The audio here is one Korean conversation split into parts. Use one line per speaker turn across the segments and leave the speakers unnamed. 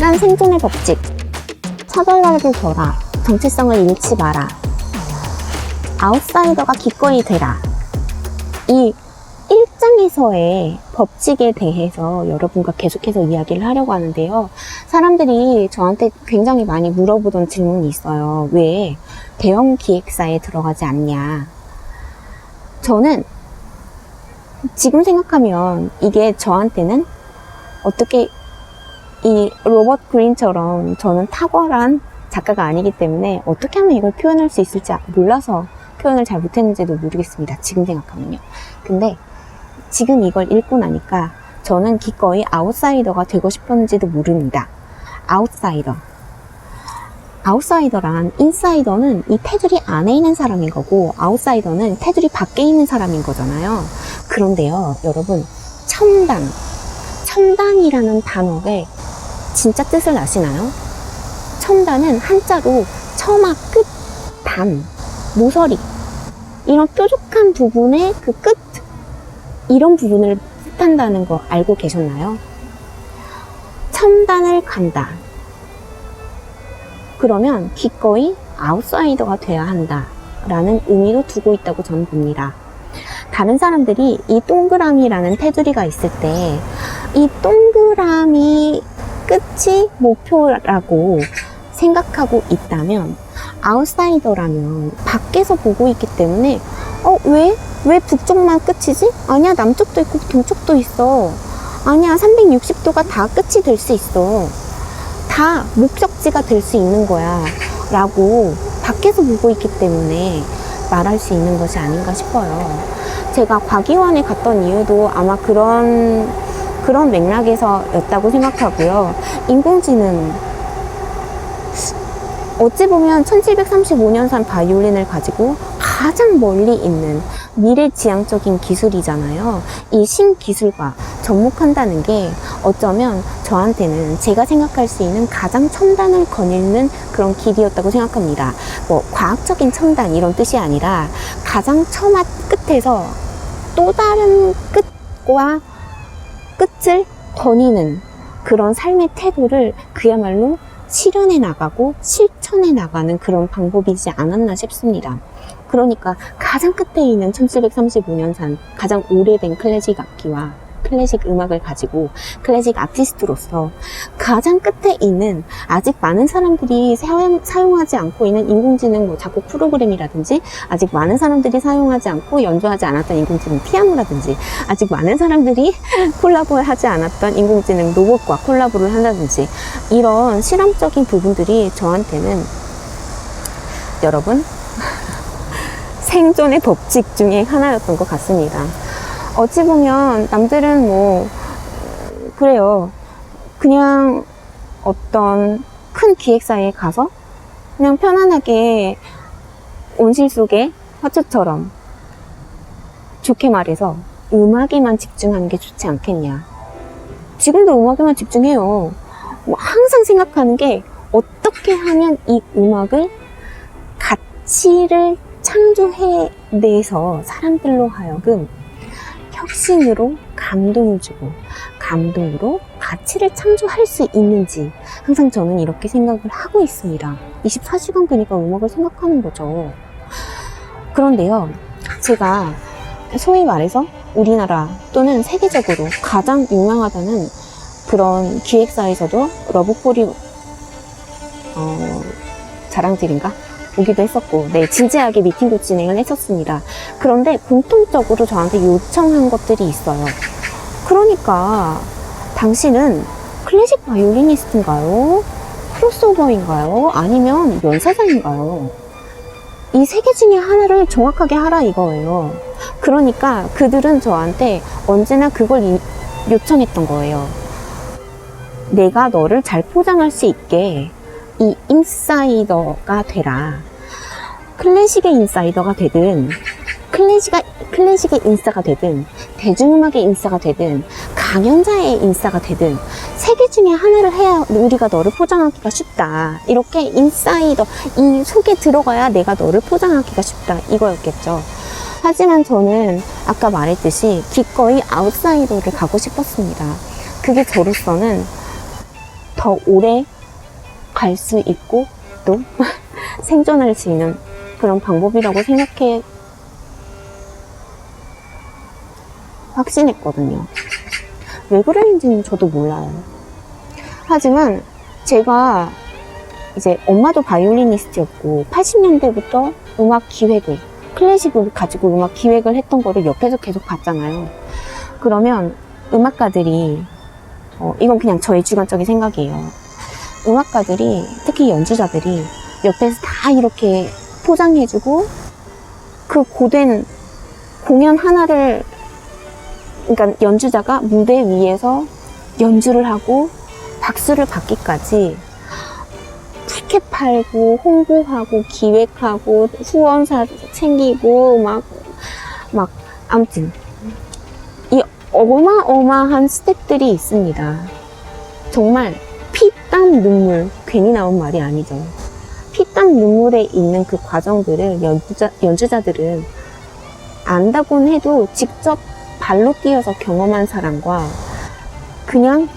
인간 생존의 법칙. 차별화를 둬라. 정체성을 잃지 마라. 아웃사이더가 기꺼이 되라. 이 1장에서의 법칙에 대해서 여러분과 계속해서 이야기를 하려고 하는데요. 사람들이 저한테 굉장히 많이 물어보던 질문이 있어요. 왜 대형 기획사에 들어가지 않냐? 저는 지금 생각하면 이게 저한테는 어떻게 이 로버트 그린처럼 저는 탁월한 작가가 아니기 때문에 어떻게 하면 이걸 표현할 수 있을지 몰라서 표현을 잘 못했는지도 모르겠습니다. 지금 생각하면요. 근데 지금 이걸 읽고 나니까 저는 기꺼이 아웃사이더가 되고 싶었는지도 모릅니다. 아웃사이더란 인사이더는 이 테두리 안에 있는 사람인 거고 아웃사이더는 테두리 밖에 있는 사람인 거잖아요. 그런데요, 여러분, 첨단이라는 단어의 진짜 뜻을 아시나요? 첨단은 한자로 처마, 끝, 단, 모서리 이런 뾰족한 부분의 그 끝, 이런 부분을 뜻한다는 거 알고 계셨나요? 첨단을 간다. 그러면 기꺼이 아웃사이더가 돼야 한다 라는 의미로 두고 있다고 저는 봅니다. 다른 사람들이 이 동그라미라는 테두리가 있을 때 이 동그라미 끝이 목표라고 생각하고 있다면 아웃사이더라면 밖에서 보고 있기 때문에 왜 북쪽만 끝이지? 아니야, 남쪽도 있고 동쪽도 있어. 아니야, 360도가 다 끝이 될 수 있어. 다 목적지가 될 수 있는 거야 라고 밖에서 보고 있기 때문에 말할 수 있는 것이 아닌가 싶어요. 제가 과기원에 갔던 이유도 아마 그런 맥락에서였다고 생각하고요. 인공지능, 어찌 보면 1735년산 바이올린을 가지고 가장 멀리 있는 미래지향적인 기술이잖아요. 이 신기술과 접목한다는 게 어쩌면 저한테는 제가 생각할 수 있는 가장 첨단을 거닐는 그런 길이었다고 생각합니다. 뭐 과학적인 첨단 이런 뜻이 아니라 가장 처마 끝에서 또 다른 끝과 끝을 거니는 그런 삶의 태도를 그야말로 실현해 나가고 실천해 나가는 그런 방법이지 않았나 싶습니다. 그러니까 가장 끝에 있는 1735년산 가장 오래된 클래식 악기와 클래식 음악을 가지고 클래식 아티스트로서 가장 끝에 있는 아직 많은 사람들이 사용하지 않고 있는 인공지능 뭐 작곡 프로그램이라든지 아직 많은 사람들이 사용하지 않고 연주하지 않았던 인공지능 피아노라든지 아직 많은 사람들이 콜라보하지 않았던 인공지능 로봇과 콜라보를 한다든지 이런 실험적인 부분들이 저한테는 여러분 생존의 법칙 중에 하나였던 것 같습니다. 어찌 보면 남들은 뭐 그래요. 그냥 어떤 큰 기획사에 가서 그냥 편안하게 온실 속의 화초처럼 좋게 말해서 음악에만 집중하는 게 좋지 않겠냐. 지금도 음악에만 집중해요. 뭐 항상 생각하는 게 어떻게 하면 이 음악을 가치를 창조해내서 사람들로 하여금 혁신으로 감동을 주고 감동으로 가치를 창조할 수 있는지 항상 저는 이렇게 생각을 하고 있습니다. 24시간 그러니까 음악을 생각하는 거죠. 그런데요, 제가 소위 말해서 우리나라 또는 세계적으로 가장 유명하다는 그런 기획사에서도 러브콜이 자랑질인가? 오기도 했었고, 네, 진지하게 미팅도 진행을 했었습니다. 그런데 공통적으로 저한테 요청한 것들이 있어요. 그러니까 당신은 클래식 바이올리니스트인가요? 크로스오버인가요? 아니면 연사자인가요? 이 세 개 중에 하나를 정확하게 하라 이거예요. 그러니까 그들은 저한테 언제나 그걸 요청했던 거예요. 내가 너를 잘 포장할 수 있게 이 인사이더가 되라. 클래식의 인사이더가 되든 클래식의 인싸가 되든 대중음악의 인싸가 되든 강연자의 인싸가 되든 세 개 중에 하나를 해야 우리가 너를 포장하기가 쉽다. 이렇게 인사이더, 이 속에 들어가야 내가 너를 포장하기가 쉽다. 이거였겠죠. 하지만 저는 아까 말했듯이 기꺼이 아웃사이더를 가고 싶었습니다. 그게 저로서는 더 오래 갈 수 있고 또 생존할 수 있는 그런 방법이라고 생각해 확신했거든요. 왜 그랬는지는 저도 몰라요. 하지만 제가 이제 엄마도 바이올리니스트였고 80년대부터 음악 기획을 클래식을 가지고 음악 기획을 했던 거를 옆에서 계속 봤잖아요. 그러면 음악가들이 이건 그냥 저의 주관적인 생각이에요. 음악가들이 특히 연주자들이 옆에서 다 이렇게 포장해주고 그 고된 공연 하나를 그러니까 연주자가 무대 위에서 연주를 하고 박수를 받기까지 티켓 팔고 홍보하고 기획하고 후원사 챙기고 막 아무튼 이 어마어마한 스텝들이 있습니다. 정말 피땀 눈물, 괜히 나온 말이 아니죠. 피땀 눈물에 있는 그 과정들을 연주자들은 안다곤 해도 직접 발로 뛰어서 경험한 사람과 그냥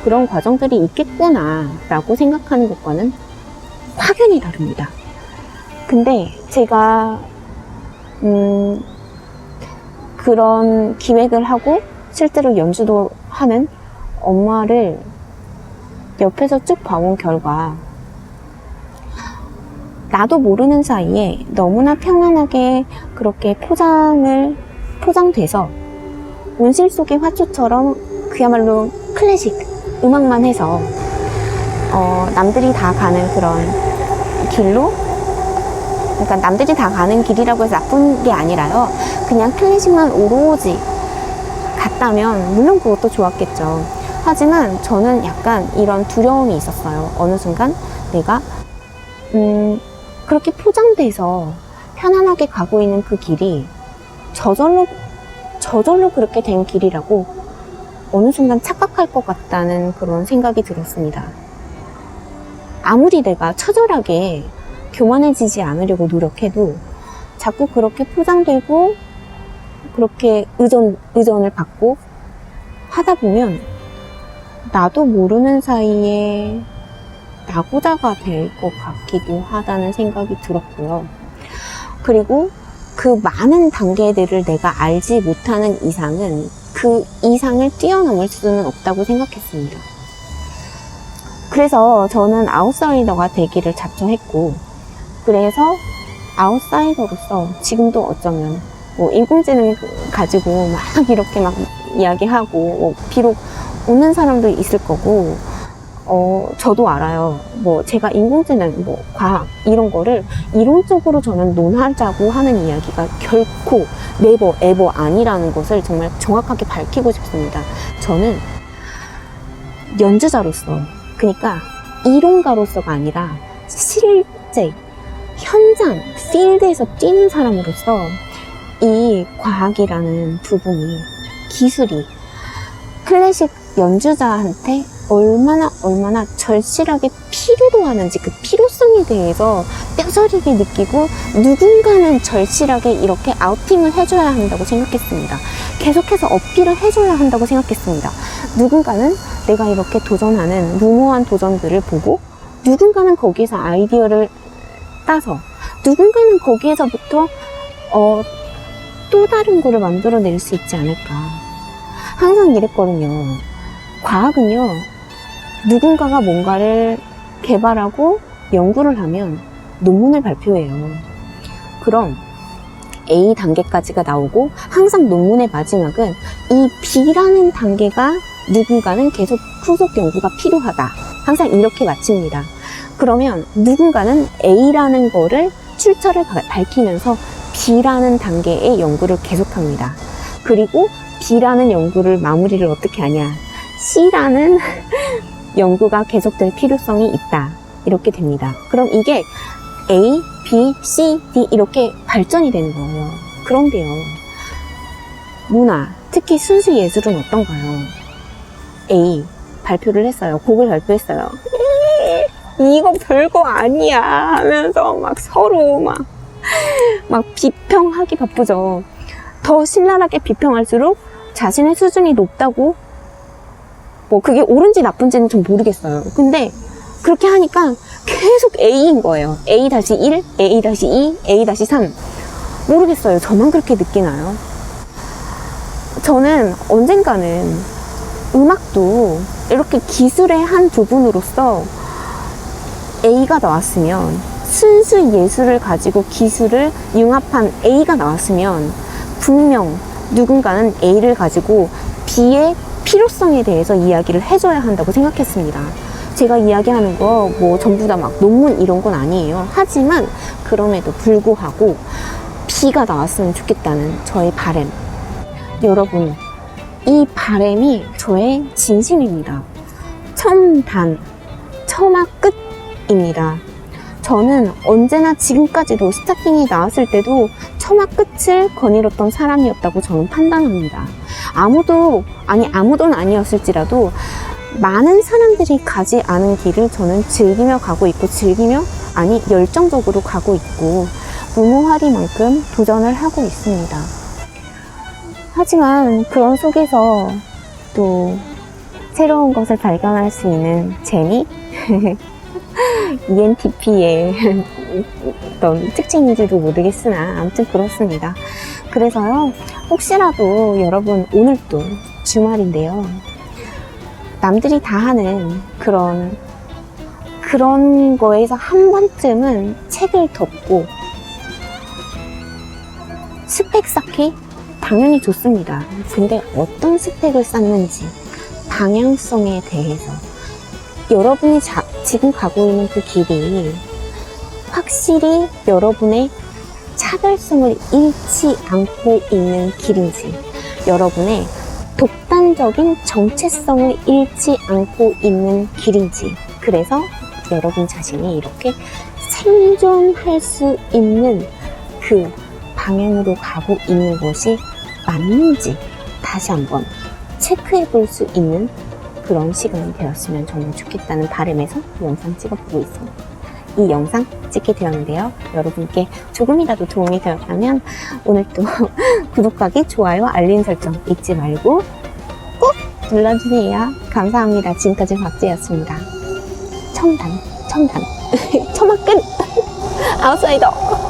그런 과정들이 있겠구나 라고 생각하는 것과는 확연히 다릅니다. 근데 제가 그런 기획을 하고 실제로 연주도 하는 엄마를 옆에서 쭉 봐온 결과 나도 모르는 사이에 너무나 평안하게 그렇게 포장돼서 온실 속의 화초처럼 그야말로 클래식 음악만 해서 남들이 다 가는 그런 길로, 그러니까 남들이 다 가는 길이라고 해서 나쁜 게 아니라요, 그냥 클래식만 오로지 갔다면 물론 그것도 좋았겠죠. 하지만 저는 약간 이런 두려움이 있었어요. 어느 순간 내가 그렇게 포장돼서 편안하게 가고 있는 그 길이 저절로 그렇게 된 길이라고 어느 순간 착각할 것 같다는 그런 생각이 들었습니다. 아무리 내가 처절하게 교만해지지 않으려고 노력해도 자꾸 그렇게 포장되고 그렇게 의존을 받고 하다 보면 나도 모르는 사이에 낙오자가 될 것 같기도 하다는 생각이 들었고요. 그리고 그 많은 단계들을 내가 알지 못하는 이상은 그 이상을 뛰어넘을 수는 없다고 생각했습니다. 그래서 저는 아웃사이더가 되기를 자처했고, 그래서 아웃사이더로서 지금도 어쩌면 인공지능 가지고 막 이렇게 막 이야기하고 비록 웃는 사람도 있을 거고, 저도 알아요. 제가 인공지능, 과학, 이런 거를 이론적으로 저는 논하자고 하는 이야기가 결코 네버, 에버 아니라는 것을 정말 정확하게 밝히고 싶습니다. 저는 연주자로서, 그러니까 이론가로서가 아니라 실제, 현장, 필드에서 뛰는 사람으로서 이 과학이라는 부분이, 기술이 클래식 연주자한테 얼마나 절실하게 필요로 하는지, 그 필요성에 대해서 뼈저리게 느끼고 누군가는 절실하게 이렇게 아우팅을 해줘야 한다고 생각했습니다. 계속해서 어필을 해줘야 한다고 생각했습니다. 누군가는 내가 이렇게 도전하는 무모한 도전들을 보고, 누군가는 거기에서 아이디어를 따서, 누군가는 거기에서부터 또 다른 거를 만들어낼 수 있지 않을까. 항상 이랬거든요. 과학은요, 누군가가 뭔가를 개발하고 연구를 하면 논문을 발표해요. 그럼 A 단계까지가 나오고 항상 논문의 마지막은 이 B라는 단계가 누군가는 계속 후속 연구가 필요하다. 항상 이렇게 마칩니다. 그러면 누군가는 A라는 거를 출처를 밝히면서 B라는 단계의 연구를 계속합니다. 그리고 B라는 연구를 마무리를 어떻게 하냐. C라는 연구가 계속될 필요성이 있다. 이렇게 됩니다. 그럼 이게 A, B, C, D 이렇게 발전이 되는 거예요. 그런데요, 문화, 특히 순수 예술은 어떤가요? A, 발표를 했어요. 곡을 발표했어요. 이거 별거 아니야 하면서 막 서로 막 비평하기 바쁘죠. 더 신랄하게 비평할수록 자신의 수준이 높다고 뭐 그게 옳은지 나쁜지는 좀 모르겠어요. 근데 그렇게 하니까 계속 A인 거예요. A-1, A-2, A-3. 모르겠어요. 저만 그렇게 느끼나요? 저는 언젠가는 음악도 이렇게 기술의 한 부분으로서 A가 나왔으면, 순수 예술을 가지고 기술을 융합한 A가 나왔으면 분명 누군가는 A를 가지고 B의 필요성에 대해서 이야기를 해줘야 한다고 생각했습니다. 제가 이야기하는 거 뭐 전부 다 막 논문 이런 건 아니에요. 하지만 그럼에도 불구하고 B가 나왔으면 좋겠다는 저의 바람. 여러분, 이 바람이 저의 진심입니다. 첨단, 처마 끝입니다. 저는 언제나 지금까지도 스타킹이 나왔을 때도 처마 끝을 거닐었던 사람이었다고 저는 판단합니다. 아무도는 아니었을지라도 많은 사람들이 가지 않은 길을 저는 즐기며 가고 있고, 열정적으로 가고 있고, 무모하리만큼 도전을 하고 있습니다. 하지만 그런 속에서 또 새로운 것을 발견할 수 있는 재미? ENTP의 어떤 특징인지도 모르겠으나 아무튼 그렇습니다. 그래서요, 혹시라도 여러분, 오늘도 주말인데요, 남들이 다 하는 그런 거에서 한 번쯤은 책을 덮고, 스펙 쌓기? 당연히 좋습니다. 근데 어떤 스펙을 쌓는지, 방향성에 대해서, 여러분이 지금 가고 있는 그 길이 확실히 여러분의 차별성을 잃지 않고 있는 길인지, 여러분의 독단적인 정체성을 잃지 않고 있는 길인지, 그래서 여러분 자신이 이렇게 생존할 수 있는 그 방향으로 가고 있는 것이 맞는지 다시 한번 체크해 볼 수 있는 그런 시간이 되었으면 정말 좋겠다는 바람에서 이 영상 찍어보고 있습니다. 이 영상 찍게 되었는데요, 여러분께 조금이라도 도움이 되었다면 오늘도 구독하기, 좋아요, 알림 설정 잊지 말고 꼭 눌러주세요. 감사합니다. 지금까지 박지였습니다. 첨단 처마 끝 아웃사이더.